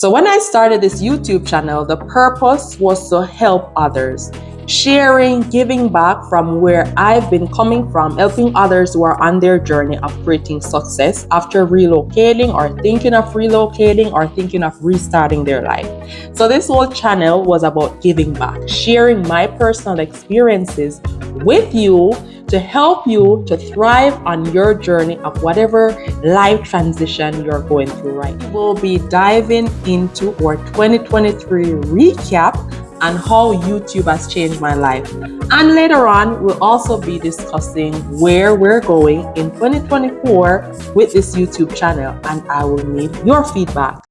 So when I started this YouTube channel, the purpose was to help others, sharing, giving back from where I've been coming from, helping others who are on their journey of creating success after relocating or thinking of relocating or thinking of restarting their life. So this whole channel was about giving back, sharing my personal experiences with you to help you to thrive on your journey of whatever life transition you're going through right now. We'll be diving into our 2023 recap and how YouTube has changed my life. And later on, we'll also be discussing where we're going in 2024 with this YouTube channel, and I will need your feedback.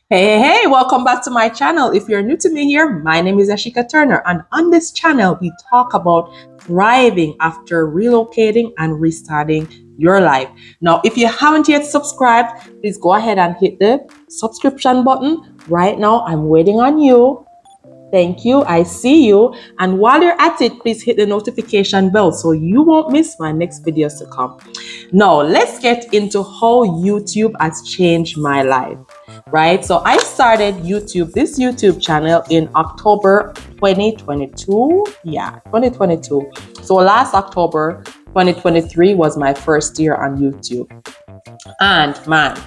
Hey, welcome back to my channel. If you're new to me here, my name is Yasheika Turner, and on this channel, we talk about thriving after relocating and restarting your life. Now, if you haven't yet subscribed, please go ahead and hit the subscription button right now. I'm waiting on you. Thank you. I see you. And while you're at it, please hit the notification bell so you won't miss my next videos to come. Now, let's get into how YouTube has changed my life, right? So I started this YouTube channel in October 2022. Yeah, 2022. So last October 2023 was my first year on YouTube. And man,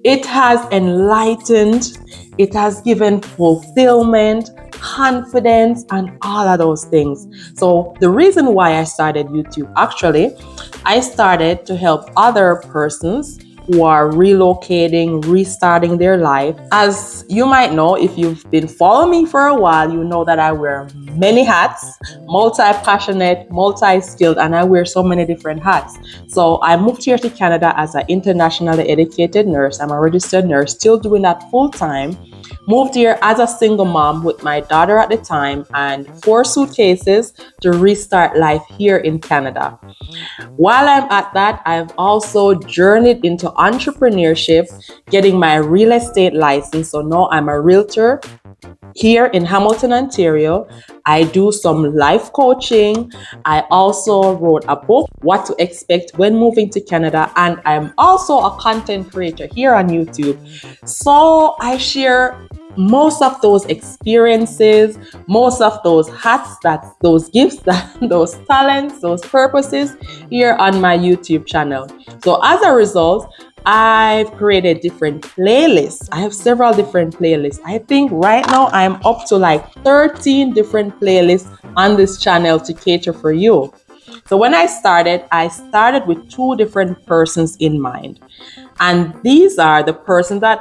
it has enlightened, it has given fulfillment, confidence, and all of those things. So the reason why I started YouTube, actually, I started to help other persons who are relocating, restarting their life. As you might know, if you've been following me for a while, you know that I wear many hats, multi-passionate, multi-skilled, and I wear so many different hats. So I moved here to Canada as an internationally educated nurse. I'm a registered nurse, still doing that full time. Moved here as a single mom with my daughter at the time and 4 suitcases to restart life here in Canada. While I'm at that, I've also journeyed into entrepreneurship, getting my real estate license. So now I'm a realtor here in Hamilton, Ontario. I do some life coaching. I also wrote a book, What to Expect When Moving to Canada. And I'm also a content creator here on YouTube. So I share most of those experiences, most of those hats, those gifts, those talents, those purposes here on my YouTube channel. So as a result, I've created different playlists. I have several different playlists. I think right now I'm up to like 13 different playlists on this channel to cater for you. So when I started with 2 different persons in mind. And these are the person that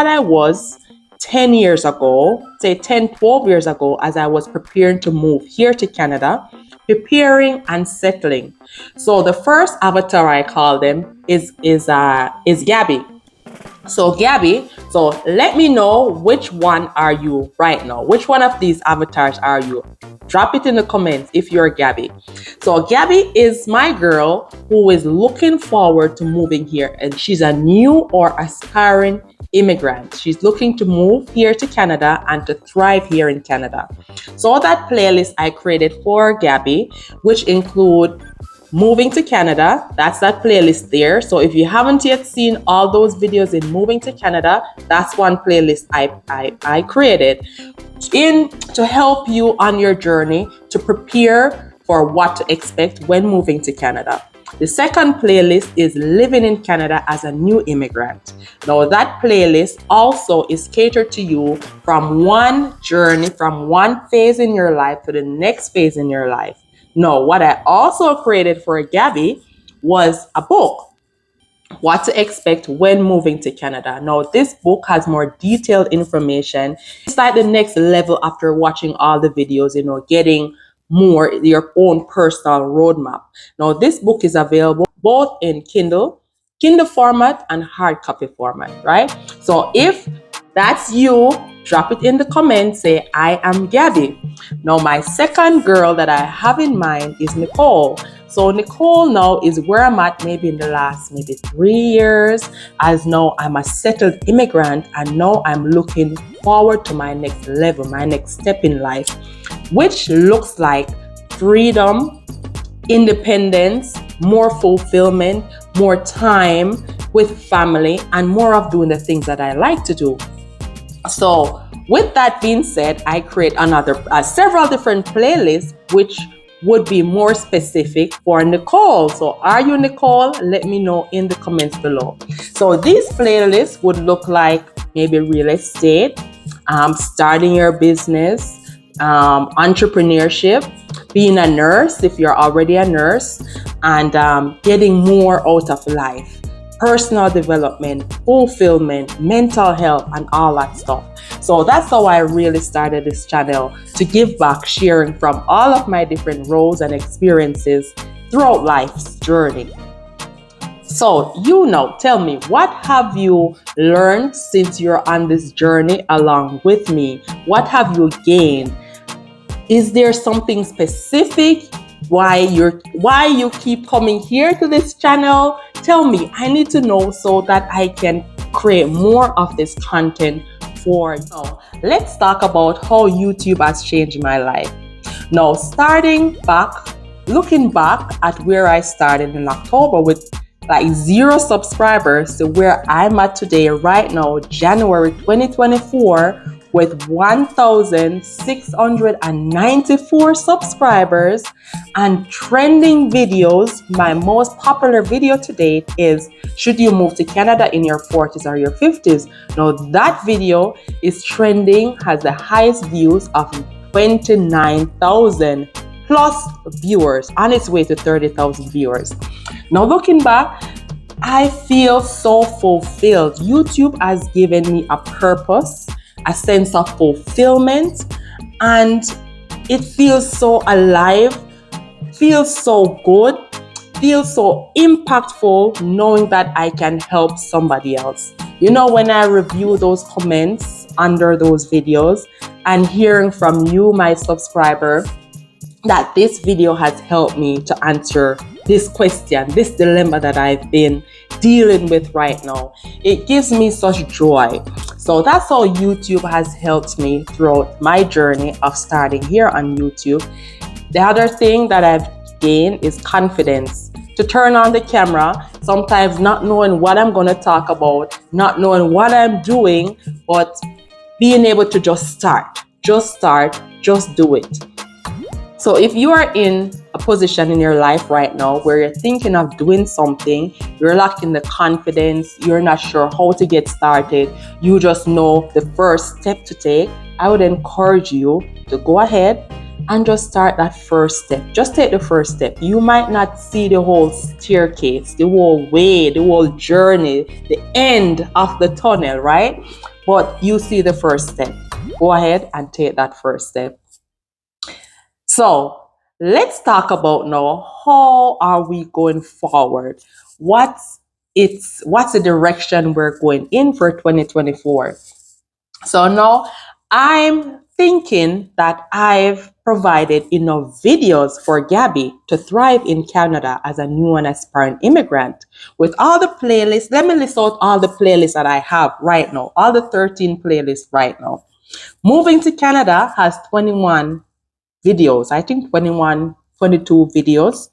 I was 10 years ago, say 10, 12 years ago, as I was preparing to move here to Canada, preparing and settling. So the first avatar I call them is Gabby. So Gabby, so let me know which one are you right now. Which one of these avatars are you? Drop it in the comments if you're Gabby. So Gabby is my girl who is looking forward to moving here, and she's a new or aspiring immigrant. She's looking to move here to Canada and to thrive here in Canada. So that playlist I created for Gabby, which include Moving to Canada, that's that playlist there. So if you haven't yet seen all those videos in Moving to Canada, that's one playlist I created to help you on your journey to prepare for what to expect when moving to Canada. The second playlist is Living in Canada as a New Immigrant. Now that playlist also is catered to you from one journey, from one phase in your life to the next phase in your life. Now, what I also created for Gabby was a book, What to Expect When Moving to Canada. Now, this book has more detailed information. It's like the next level after watching all the videos, getting more your own personal roadmap. Now, this book is available both in Kindle format and hard copy format, right? So if that's you, drop it in the comments, say, I am Gabby. Now, my second girl that I have in mind is Nicole. So Nicole now is where I'm at maybe in the last 3 years, as now I'm a settled immigrant, and now I'm looking forward to my next level, my next step in life, which looks like freedom, independence, more fulfillment, more time with family, and more of doing the things that I like to do. So with that being said, I create several different playlists which would be more specific for Nicole. So are you Nicole? Let me know in the comments below. So these playlists would look like maybe real estate, starting your business, entrepreneurship, being a nurse if you're already a nurse, and getting more out of life, personal development, fulfillment, mental health, and all that stuff. So that's how I really started this channel, to give back, sharing from all of my different roles and experiences throughout life's journey. So, tell me, what have you learned since you're on this journey along with me? What have you gained? Is there something specific why you keep coming here to this channel? Tell me, I need to know so that I can create more of this content for you. Now, let's talk about how YouTube has changed my life. Now, looking back at where I started in October with like 0 subscribers to where I'm at today, right now, January 2024, with 1,694 subscribers and trending videos. My most popular video to date is, should you move to Canada in your 40s or your 50s? Now that video is trending, has the highest views of 29,000 plus viewers, on its way to 30,000 viewers. Now looking back, I feel so fulfilled. YouTube has given me a purpose, a sense of fulfillment, and it feels so alive, feels so good, feels so impactful knowing that I can help somebody else. When I review those comments under those videos and hearing from you, my subscriber, that this video has helped me to answer this question, this dilemma that I've been dealing with right now, it gives me such joy. So that's how YouTube has helped me throughout my journey of starting here on YouTube. The other thing that I've gained is confidence. To turn on the camera, sometimes not knowing what I'm going to talk about, not knowing what I'm doing, but being able to just start, just do it. So if you are in a position in your life right now where you're thinking of doing something, you're lacking the confidence, you're not sure how to get started, you just know the first step to take, I would encourage you to go ahead and just start that first step. Just take the first step. You might not see the whole staircase, the whole way, the whole journey, the end of the tunnel, right? But you see the first step. Go ahead and take that first step. So let's talk about now, how are we going forward? What's the direction we're going in for 2024? So now I'm thinking that I've provided enough videos for Gabby to thrive in Canada as a new and aspiring immigrant. With all the playlists, let me list out all the playlists that I have right now, all the 13 playlists right now. Moving to Canada has 21 videos, I think 21, 22 videos.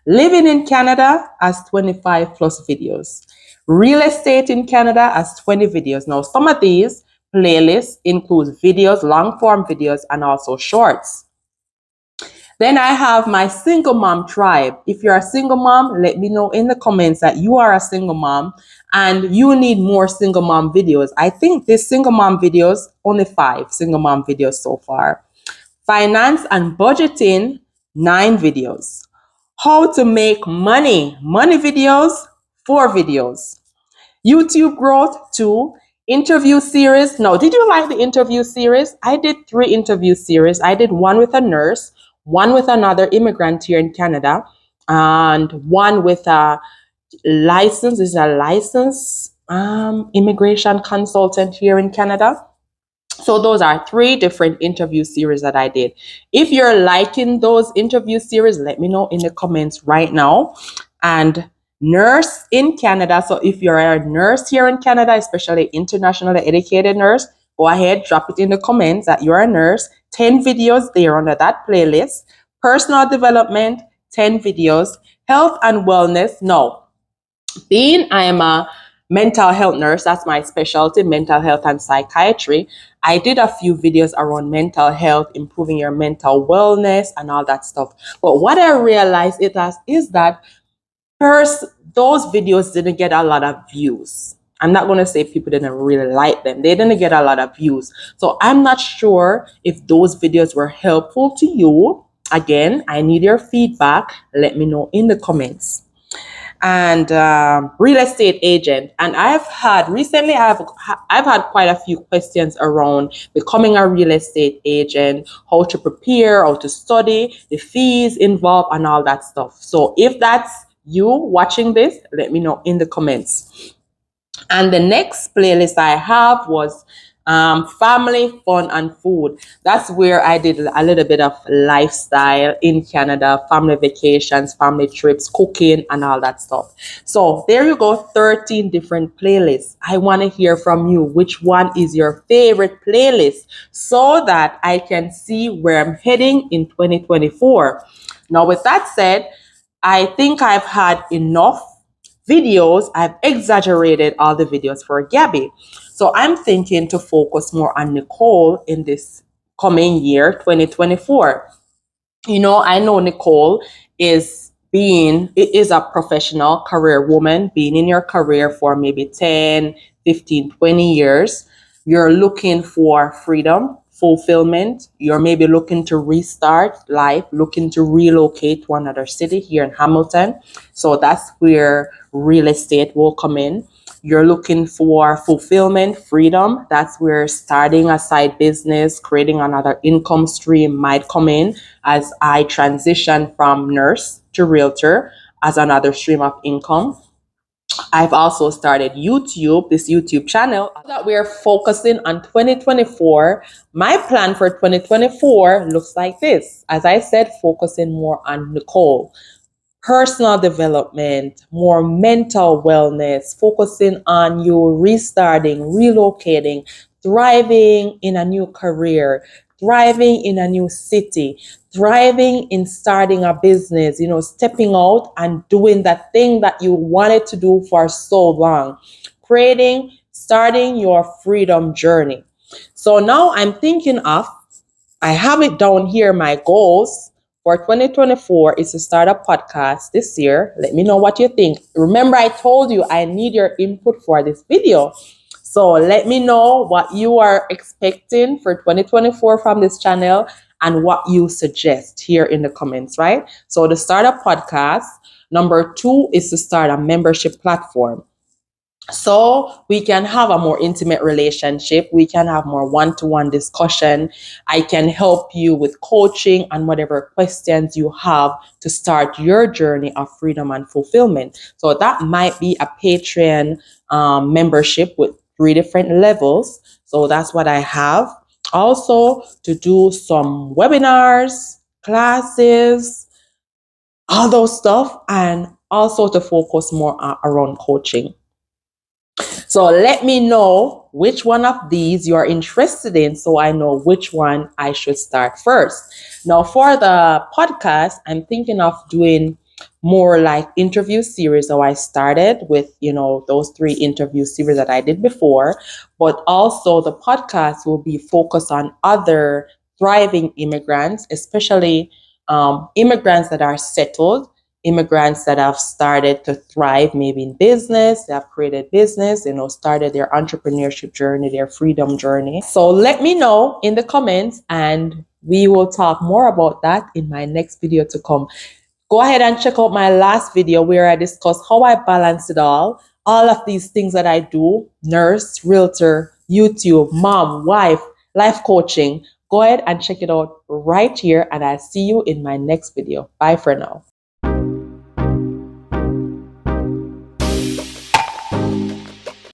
Living in Canada has 25 plus videos. Real estate in Canada has 20 videos. Now, some of these playlists include videos, long form videos, and also shorts. Then I have my single mom tribe. If you're a single mom, let me know in the comments that you are a single mom and you need more single mom videos. I think this single mom videos, only 5 single mom videos so far. Finance and budgeting, 9 videos. How to make money videos, 4 videos. YouTube growth, 2. Interview series. Now, did you like the interview series? I did 3 interview series. I did one with a nurse, one with another immigrant here in Canada, and one with a licensed immigration consultant here in Canada. So those are 3 different interview series that I did. If you're liking those interview series, let me know in the comments right now. And nurse in Canada. So if you're a nurse here in Canada, especially internationally educated nurse, go ahead, drop it in the comments that you're a nurse. 10 videos there under that playlist. Personal development, 10 videos. Health and wellness. No, being I am a mental health nurse, that's my specialty, mental health and psychiatry. I did a few videos around mental health, improving your mental wellness and all that stuff. But what I realized is that first, those videos didn't get a lot of views. I'm not going to say people didn't really like them. They didn't get a lot of views. So I'm not sure if those videos were helpful to you. Again, I need your feedback. Let me know in the comments. And real estate agent. And I've had quite a few questions around becoming a real estate agent, how to prepare, how to study, the fees involved, and all that stuff. So if that's you watching this, let me know in the comments. And the next playlist I have was family, fun, and food. That's where I did a little bit of lifestyle in Canada, family vacations, family trips, cooking, and all that stuff. So there you go, 13 different playlists. I want to hear from you. Which one is your favorite playlist so that I can see where I'm heading in 2024? Now, with that said, I think I've had enough videos. I've exaggerated all the videos for Gabby. So I'm thinking to focus more on Nicole in this coming year, 2024. I know Nicole is a professional career woman, being in your career for maybe 10, 15, 20 years. You're looking for freedom, fulfillment. You're maybe looking to restart life, looking to relocate to another city here in Hamilton. So that's where real estate will come in. You're looking for fulfillment, freedom. That's where starting a side business, creating another income stream might come in, as I transition from nurse to realtor as another stream of income. I've also started this YouTube channel that we're focusing on 2024. My plan for 2024 looks like this. As I said, focusing more on Nicole, personal development, more mental wellness, focusing on you restarting, relocating, thriving in a new career, thriving in a new city, thriving in starting a business, stepping out and doing that thing that you wanted to do for so long, starting your freedom journey. So now I have it down here, my goals for 2024 is to start a podcast this year. Let me know what you think. Remember, I told you I need your input for this video. So let me know what you are expecting for 2024 from this channel and what you suggest here in the comments, right? So to start a podcast, number 2 is to start a membership platform. So we can have a more intimate relationship. We can have more one-to-one discussion. I can help you with coaching and whatever questions you have to start your journey of freedom and fulfillment. So that might be a Patreon membership with 3 different levels. So that's what I have. Also to do some webinars, classes, all those stuff, and also to focus more around coaching. So let me know which one of these you're interested in so I know which one I should start first. Now, for the podcast, I'm thinking of doing more like interview series. So I started with, those 3 interview series that I did before, but also the podcast will be focused on other thriving immigrants, especially immigrants that are settled, immigrants that have started to thrive maybe in business, they have created business, started their entrepreneurship journey, their freedom journey. So let me know in the comments and we will talk more about that in my next video to come. Go ahead and check out my last video where I discuss how I balance it all of these things that I do: nurse, realtor, YouTube, mom, wife, life coaching. Go ahead and check it out right here and I'll see you in my next video. Bye for now.